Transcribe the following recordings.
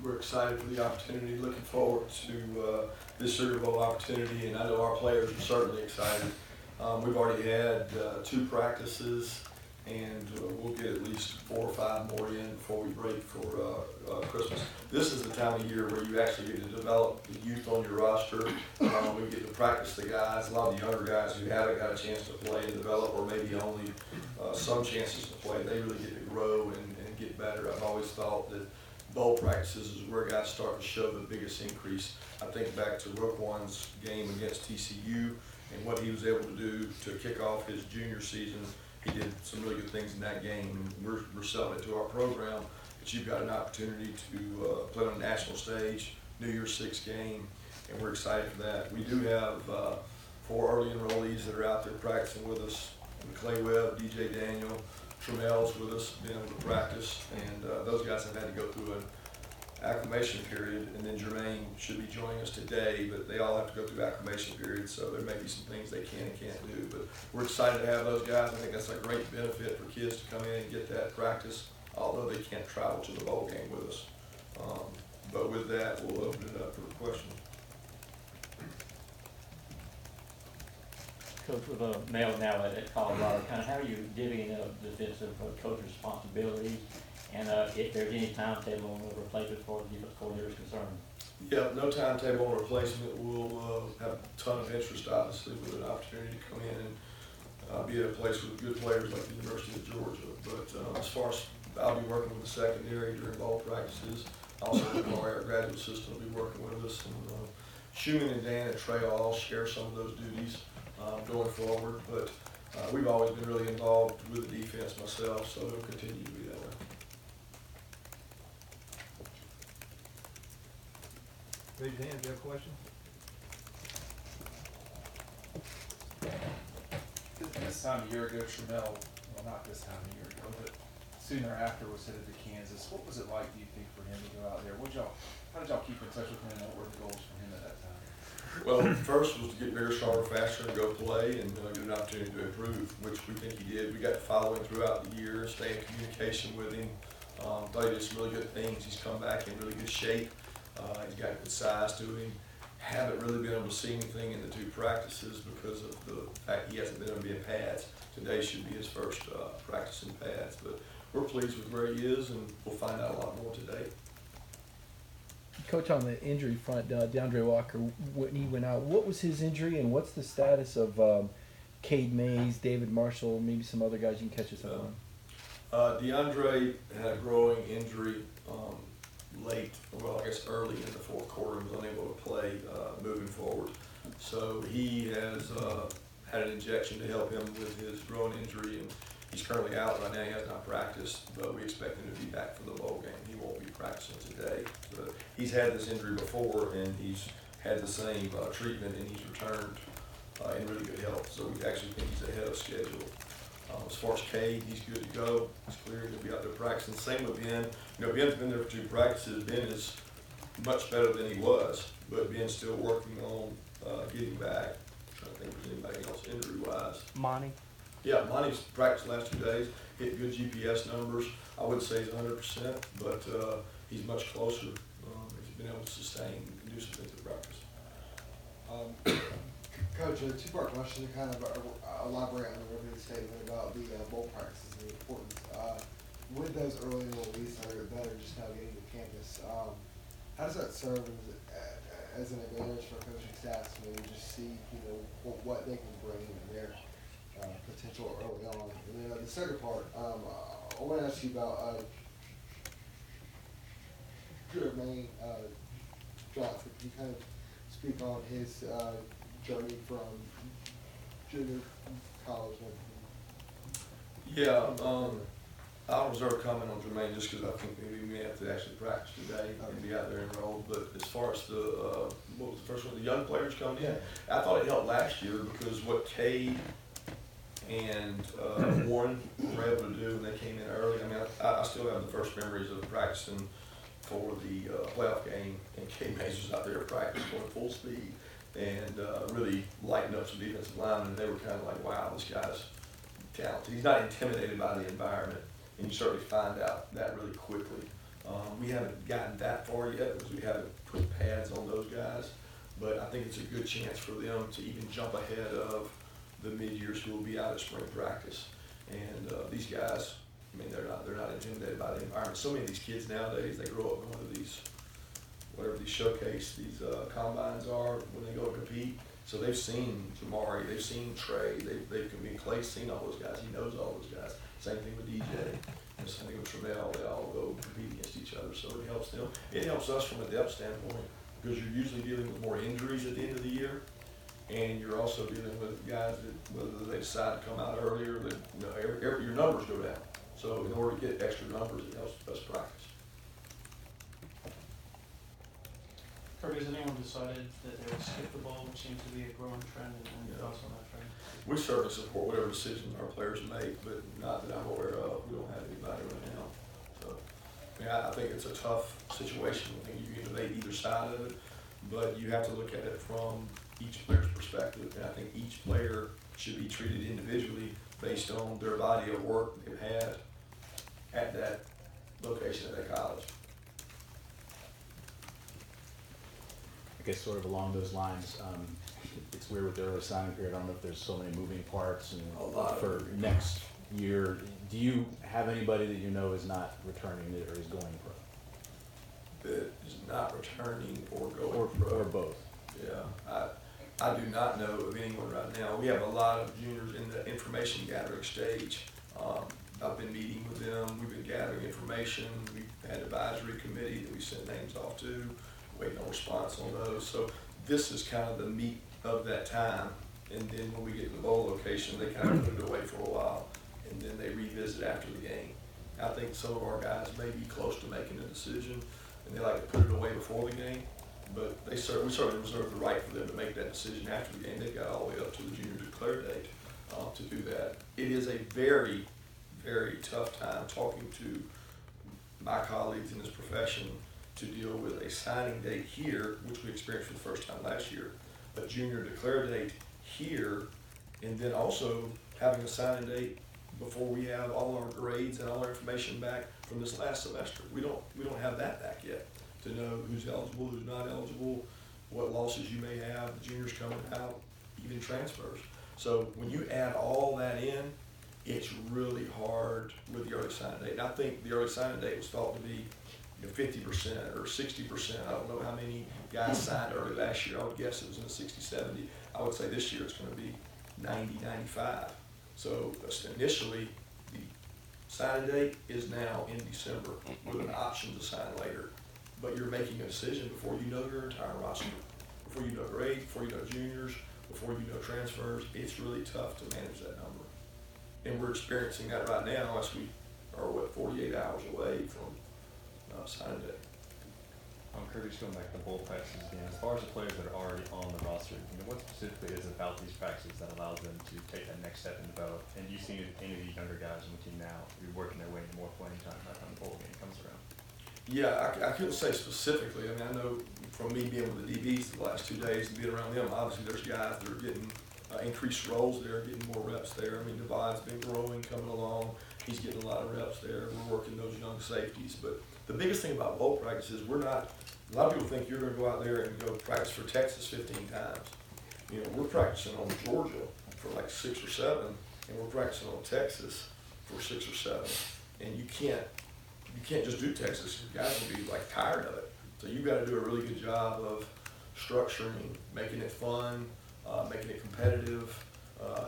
we're excited for the opportunity, looking forward to this Sugar Bowl opportunity, and I know our players are certainly excited. We've already had 2 practices, and we'll get at least 4 or 5 more in before we break for Christmas. This is the time of year where you actually get to develop the youth on your roster. We get to practice the guys, a lot of the younger guys who haven't got a chance to play and develop, or maybe only some chances to play. They really get to grow and get better. I've always thought that bowl practices is where guys start to show the biggest increase. I think back to Roquan's game against TCU and what he was able to do to kick off his junior season. He did some really good things in that game, and we're selling it to our program that you've got an opportunity to play on a national stage, New Year's Six game, and we're excited for that. We do have 4 early enrollees that are out there practicing with us. Clay Webb, DJ Daniel, Tramel's with us, being able to practice, and those guys have had to go through an acclimation period, and then Jermaine should be joining us today, but they all have to go through acclimation periods, so there may be some things they can and can't do, but we're excited to have those guys. I think that's a great benefit for kids to come in and get that practice, although they can't travel to the bowl game with us. But with that, we'll open it up for questions. Coach, with Mel now at Colorado, kind of how are you divvying up defensive coach responsibilities, and if there's any timetable on the replacement for the defense coordinator is concerned? Yeah, no timetable on replacement. We'll have a ton of interest, obviously, with an opportunity to come in and be at a place with good players like the University of Georgia. But as far as I'll be working with the secondary during ball practices, also our graduate assistant will be working with us, and Schumann and Dan and Trey will all share some of those duties going forward, but we've always been really involved with the defense myself, so it'll continue to be that way. Raise your hand if you have a question. This time a year ago, Tramel, well, not this time a year ago, but soon thereafter was headed to Kansas. What was it like, do you think, for him to go out there? How did y'all keep in touch with him? What were the goals for him at that time? Well, first was to get bigger, stronger, faster, and go play, and get an opportunity to improve, which we think he did. We got to follow him throughout the year, stay in communication with him. Thought he did some really good things. He's come back in really good shape. He's got good size to him. Haven't really been able to see anything in the 2 practices because of the fact he hasn't been able to be in pads. Today should be his first practice in pads, but we're pleased with where he is, and we'll find out a lot more today. Coach, on the injury front, DeAndre Walker, when he went out, what was his injury, and what's the status of Cade Mays, David Marshall, maybe some other guys you can catch us up on? DeAndre had a growing injury late, well, I guess early in the 4th quarter, and was unable to play moving forward. So he has had an injection to help him with his growing injury, and he's currently out right now. He has not practiced, but we expect him to be back for the bowl game. He won't be practicing today. But he's had this injury before, and he's had the same treatment, and he's returned in really good health. So we actually think he's ahead of schedule. As far as Cade, he's good to go. He's clear to be out there practicing. Same with Ben. You know, Ben's been there for 2 practices. Ben is much better than he was, but Ben's still working on getting back. I'm trying to think if there's anybody else injury-wise. Monty? Yeah, Monty's practiced the last 2 days, hit good GPS numbers. I wouldn't say he's 100%, but he's much closer. He's been able to sustain and do some things at practice. Coach, a 2-part question to kind of elaborate on the opening statement about the bowl practices and the importance. With those early enrollees that are just now getting to campus, how does that serve as an advantage for coaching staff to maybe just see, what they can bring in their potential early on? And then the second part, I want to ask you about Jermaine Johnson. Can you kind of speak on his journey from junior college? Yeah, I'll reserve a comment on Jermaine just because I think maybe we may have to actually practice today and be out there enrolled. But as far as the, what was the first one, the young players coming in, I thought it helped last year because what Cade and Warren were able to do when they came in early. I mean, I still have the first memories of practicing for the playoff game, and Cade Mays was out there at practice going full speed and really lighting up some defensive linemen, and they were kind of like, wow, this guy's talented. He's not intimidated by the environment, and you certainly find out that really quickly. We haven't gotten that far yet because we haven't put pads on those guys, but I think it's a good chance for them to even jump ahead of the mid-years who will be out at spring practice. And these guys, I mean, they're not intimidated by the environment. So many of these kids nowadays, they grow up going to these, whatever these showcase, these combines are when they go to compete. So they've seen Jamari, they've seen Trey, Clay's seen all those guys, he knows all those guys. Same thing with DJ, and same thing with Tremel, they all go compete against each other, so it helps them. It helps us from a depth standpoint, because you're usually dealing with more injuries at the end of the year, and you're also dealing with guys that, whether they decide to come out earlier, that, you know, your numbers go down. So in order to get extra numbers, it helps us practice. Kirby, has anyone decided that they would skip the bowl, which seems to be a growing trend, and Yeah. thoughts on that trend? We certainly support whatever decisions our players make, but not that I'm aware of. We don't have anybody right now. So, I mean, I think it's a tough situation. I think you can debate either side of it, but you have to look at it from each player's perspective. And I think each player should be treated individually based on their body of work they've had at that location at that college. I guess sort of along those lines, it's weird with the early signing period. I don't know if there's so many moving parts and A lot for of next year. Do you have anybody that you know is not returning or is going pro? That is not returning or going pro. Or both? Yeah, I do not know of anyone right now. We have a lot of juniors in the information gathering stage. I've been meeting with them, we've been gathering information, we've had advisory committee that we sent names off to, waiting on response on those. So this is kind of the meat of that time. And then when we get to the bowl location, they kind of put it away for a while, and then they revisit after the game. I think some of our guys may be close to making a decision, and they like to put it away before the game. But we certainly reserve the right for them to make that decision after the game. They've got all the way up to the junior declare date to do that. It is a very, very tough time talking to my colleagues in this profession to deal with a signing date here, which we experienced for the first time last year, a junior declare date here, and then also having a signing date before we have all our grades and all our information back from this last semester. We don't have that back yet to know who's eligible, who's not eligible, what losses you may have, the juniors coming out, even transfers. So when you add all that in, it's really hard with the early signing date. And I think the early signing date was thought to be 50% or 60%. I don't know how many guys signed early last year. I would guess it was in the 60, 70. I would say this year it's going to be 90, 95. So initially, the signing date is now in December with an option to sign later. But you're making a decision before you know your entire roster, before you know grades, before you know juniors, before you know transfers. It's really tough to manage that number. And we're experiencing that right now as we are, 48 hours away from signing day. Kirby, just going back to the bowl practices again, as far as the players that are already on the roster, what specifically is it about these practices that allows them to take that next step and develop? And do you see any of these younger guys on the team now who are working their way into more playing time by the time the bowl game comes around? Yeah, I couldn't say specifically. I mean, I know from me being with the DBs the last 2 days and being around them, obviously there's guys that are getting increased roles there, getting more reps there. I mean, Divide's been growing, coming along. He's getting a lot of reps there. We're working those young safeties. But the biggest thing about bowl practice is a lot of people think you're going to go out there and go practice for Texas 15 times. You know, we're practicing on Georgia for like 6 or 7, and we're practicing on Texas for 6 or 7. And you can't just do Texas. You guys will be like tired of it. So you've got to do a really good job of structuring, making it fun, making it competitive,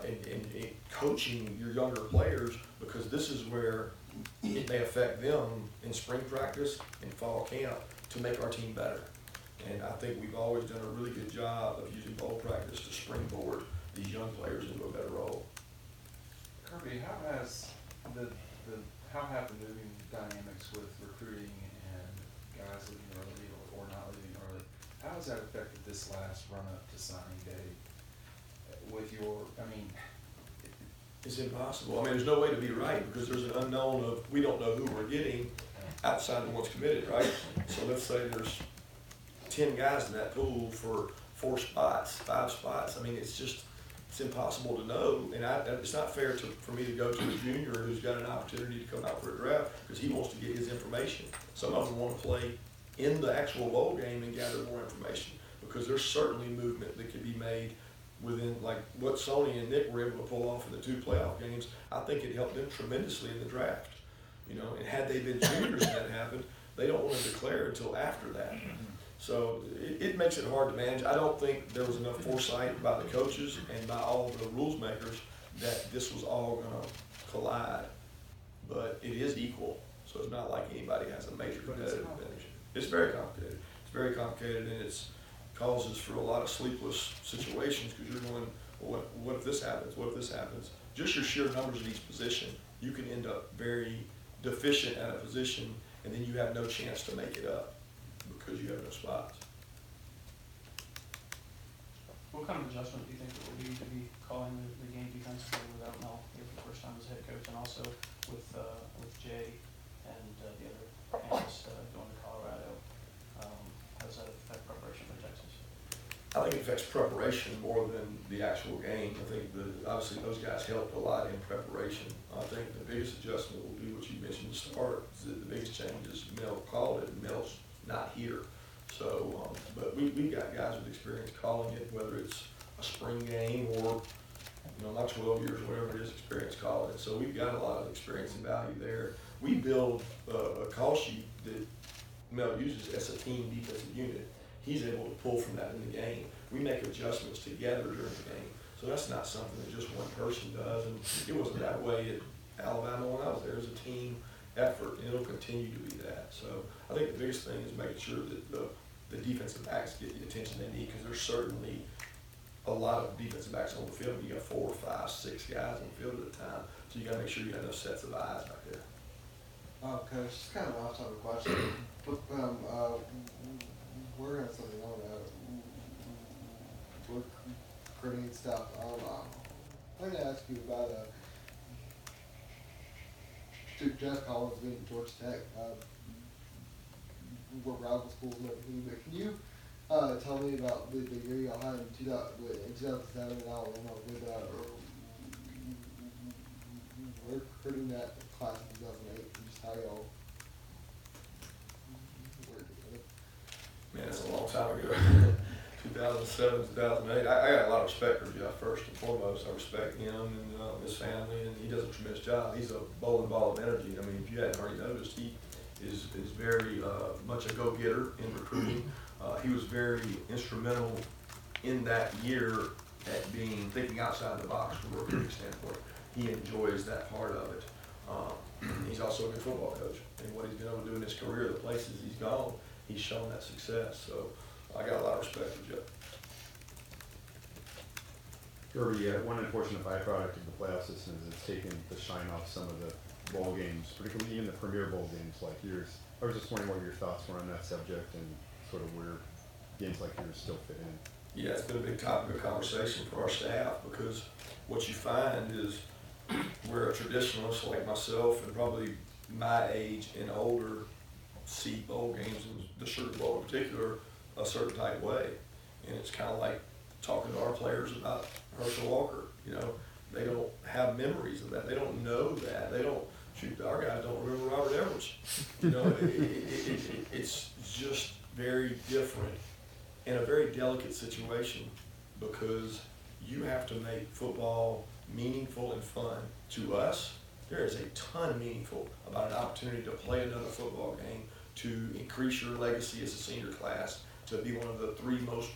and coaching your younger players, because this is where it may affect them in spring practice and fall camp to make our team better. And I think we've always done a really good job of using bowl practice to springboard these young players into a better role. Kirby, how have the moving dynamics with recruiting and guys leaving early or not leaving early, how has that affected this last run up to signing day with It's impossible. I mean, there's no way to be right because there's an unknown of, we don't know who we're getting outside of what's committed, right? So let's say there's 10 guys in that pool for 4 spots, 5 spots. I mean, it's it's impossible to know, and it's not fair for me to go to a junior who's got an opportunity to come out for a draft, because he wants to get his information. Some of them want to play in the actual bowl game and gather more information, because there's certainly movement that could be made within, like what Sony and Nick were able to pull off in the 2 playoff games. I think it helped them tremendously in the draft. You know, and had they been juniors and that happened, they don't want to declare until after that. So it makes it hard to manage. I don't think there was enough foresight by the coaches and by all the rules makers that this was all going to collide. But it is equal, so it's not like anybody has a major competitive advantage. It's very complicated. It's very complicated, and it's causes for a lot of sleepless situations, because you're going, well, what if this happens? What if this happens? Just your sheer numbers at each position, you can end up very deficient at a position, and then you have no chance to make it up because you have no spots. What kind of adjustment do you think it will be to be calling the game defensively without Mel here for the first time as head coach, and also with Jay and the other analysts going to Colorado? How does that affect preparation for Texas? I think it affects preparation more than the actual game. I think obviously those guys helped a lot in preparation. I think the biggest adjustment will be what you mentioned to start. The biggest change is Mel called it, and Mel's not here. So, but we've got guys with experience calling it, whether it's a spring game or, you know, my 12 years, whatever it is, experience calling it. So we've got a lot of experience and value there. We build a call sheet that Mel uses as a team defensive unit. He's able to pull from that in the game. We make adjustments together during the game. So that's not something that just one person does. And it wasn't that way at Alabama when I was there. It was a team effort, and it'll continue to be that. So I think the biggest thing is making sure that the defensive backs get the attention they need, because there's certainly a lot of defensive backs on the field. You got 4, 5, 6 guys on the field at a time. So you got to make sure you have those sets of eyes back there. Coach, just kind of an off-topic question. But, we're going to something on that. We're creating stuff. I'm going to ask you about Jeff Collins being at Georgia Tech. We're rival schools and everything, but can you tell me about the year y'all had in 2007 in Alabama with recruiting that class in 2008, and just how y'all worked together? Man, that's a long time ago. 2007, 2008. I got a lot of respect for Jeff, first and foremost. I respect him and his family, and he does a tremendous job. He's a bowling ball of energy. I mean, if you hadn't already noticed, he is very much a go-getter in recruiting. He was very instrumental in that year at thinking outside the box from a recruiting standpoint. He enjoys that part of it. He's also a good football coach, and what he's been able to do in his career, the places he's gone, he's shown that success. So I got a lot of respect for Jeff. Kirby, one unfortunate byproduct of the playoff system is it's taken the shine off some of the bowl games, particularly even the premier bowl games like yours. I was just wondering what your thoughts were on that subject and sort of where games like yours still fit in. Yeah, it's been a big topic of conversation for our staff, because what you find is where a traditionalist like myself and probably my age and older see bowl games, and the Sugar Bowl in particular, a certain type way. And it's kind of like talking to our players about Herschel Walker. You know, they don't have memories of that. They don't know that. They don't, shoot, our guys don't remember Robert Edwards. You know, it's just very different and a very delicate situation, because you have to make football meaningful and fun. To us, there is a ton meaningful about an opportunity to play another football game, to increase your legacy as a senior class, to be one of the 3 most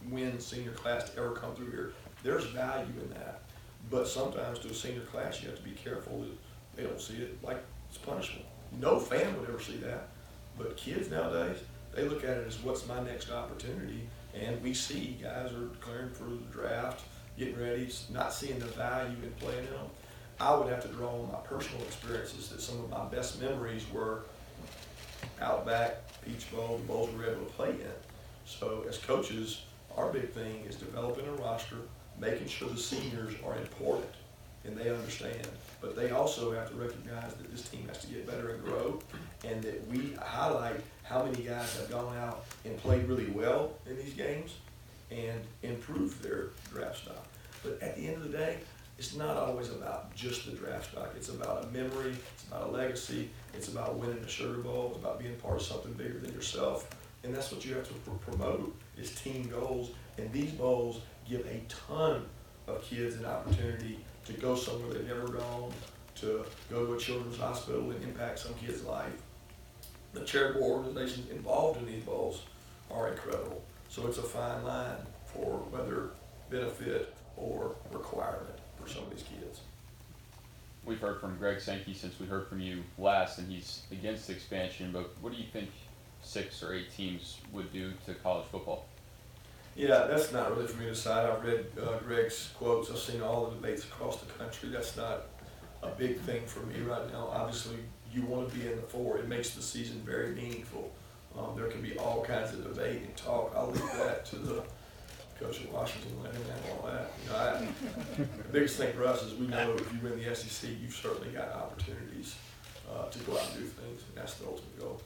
win senior class to ever come through here. There's value in that. But sometimes to a senior class, you have to be careful that they don't see it like it's punishment. No fan would ever see that. But kids nowadays, they look at it as, what's my next opportunity? And we see guys are declaring for the draft, getting ready, not seeing the value in playing in them. I would have to draw on my personal experiences that some of my best memories were Outback, Peach Bowl, the bowls we were able to play in. So as coaches, our big thing is developing a roster, making sure the seniors are important and they understand. But they also have to recognize that this team has to get better and grow, and that we highlight how many guys have gone out and played really well in these games and improved their draft stock. But at the end of the day, it's not always about just the draft stock. It's about a memory, it's about a legacy, it's about winning a Sugar Bowl, it's about being part of something bigger than yourself. And that's what you have to promote, is team goals. And these bowls give a ton of kids an opportunity to go somewhere they've never gone, to go to a children's hospital and impact some kid's life. The charitable organizations involved in these bowls are incredible. So it's a fine line for whether benefit or requirement for some of these kids. We've heard from Greg Sankey since we heard from you last, and he's against expansion, but what do you think 6 or 8 teams would do to college football? Yeah, that's not really for me to decide. I've read Greg's quotes. I've seen all the debates across the country. That's not a big thing for me right now. Obviously, you want to be in the 4. It makes the season very meaningful. There can be all kinds of debate and talk. I'll leave that to the coach at Washington, let him handle all that. You know, the biggest thing for us is we know if you win the SEC, you've certainly got opportunities to go out and do things, and that's the ultimate goal.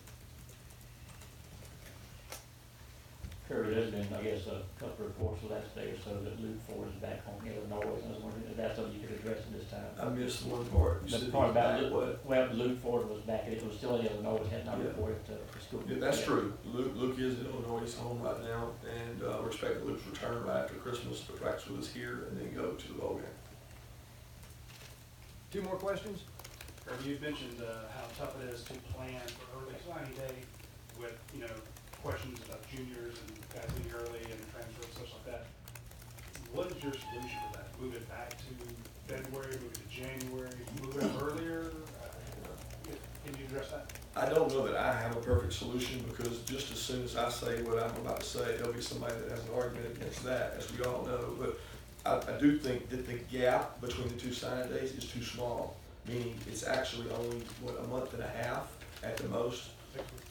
Kirby, there's been, I guess, a couple of reports the last day or so that Luke Ford is back home in Illinois, and I was wondering if that's something you could address at this time. I missed one part. You The said part he was about back, what? Well, Luke Ford was back, it was still in Illinois, had not Yeah. reported to school. Yeah, that's true. Luke is in Illinois. He's home right now, and we're expecting Luke's return right after Christmas to practice with us here and then go to the bowl game. 2 more questions? Kirby, you've mentioned how tough it is to plan for early signing day with, questions about juniors and guys leaving early and transfer and stuff like that. What is your solution for that? Move it back to February, move it to January, move it earlier? Can you address that? I don't know that I have a perfect solution, because just as soon as I say what I'm about to say, there'll be somebody that has an argument against that, as we all know. But I do think that the gap between the 2 signing days is too small, meaning it's actually only, a month and a half at the most,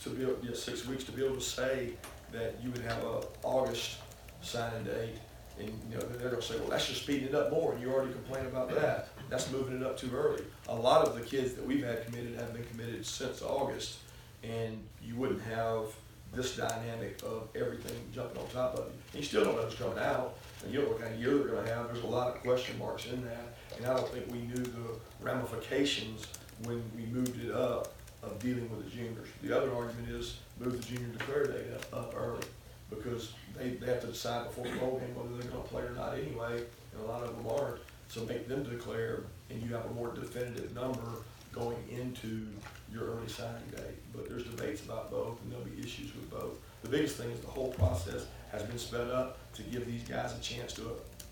to be able, 6 weeks, to be able to say that you would have a August signing date, and they're gonna say, well, that's just speeding it up more, and you already complain about that. That's moving it up too early. A lot of the kids that we've had committed have been committed since August, and you wouldn't have this dynamic of everything jumping on top of you. And you still don't know who's coming out, and you don't know what kind of year they're gonna have. There's a lot of question marks in that, and I don't think we knew the ramifications when we moved it up of dealing with the juniors. The other argument is move the junior declare date up early, because they have to decide before the bowl game whether they're gonna play or not anyway, and a lot of them aren't. So make them declare, and you have a more definitive number going into your early signing date. But there's debates about both, and there'll be issues with both. The biggest thing is the whole process has been sped up to give these guys a chance to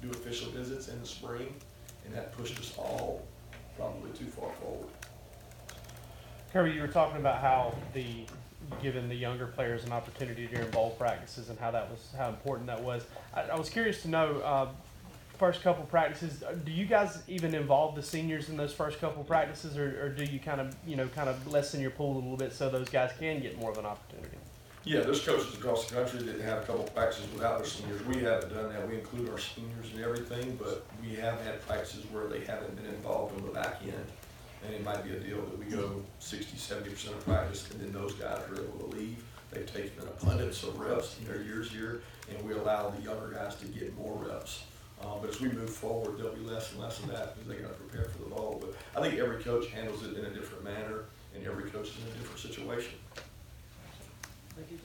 do official visits in the spring, and that pushed us all probably too far forward. Kirby, you were talking about how giving the younger players an opportunity during bowl practices and how important that was. I was curious to know, first couple practices, do you guys even involve the seniors in those first couple practices, or do you kind of lessen your pool a little bit so those guys can get more of an opportunity? Yeah, there's coaches across the country that have a couple of practices without their seniors. We haven't done that. We include our seniors and everything, but we have had practices where they haven't been involved on the back end. And it might be a deal that we go 60-70% of practice, and then those guys are able to leave. They've taken an abundance of reps in their years here, and we allow the younger guys to get more reps. But as we move forward, there'll be less and less of that, because they got to prepare for the bowl. But I think every coach handles it in a different manner, and every coach is in a different situation. Thank you.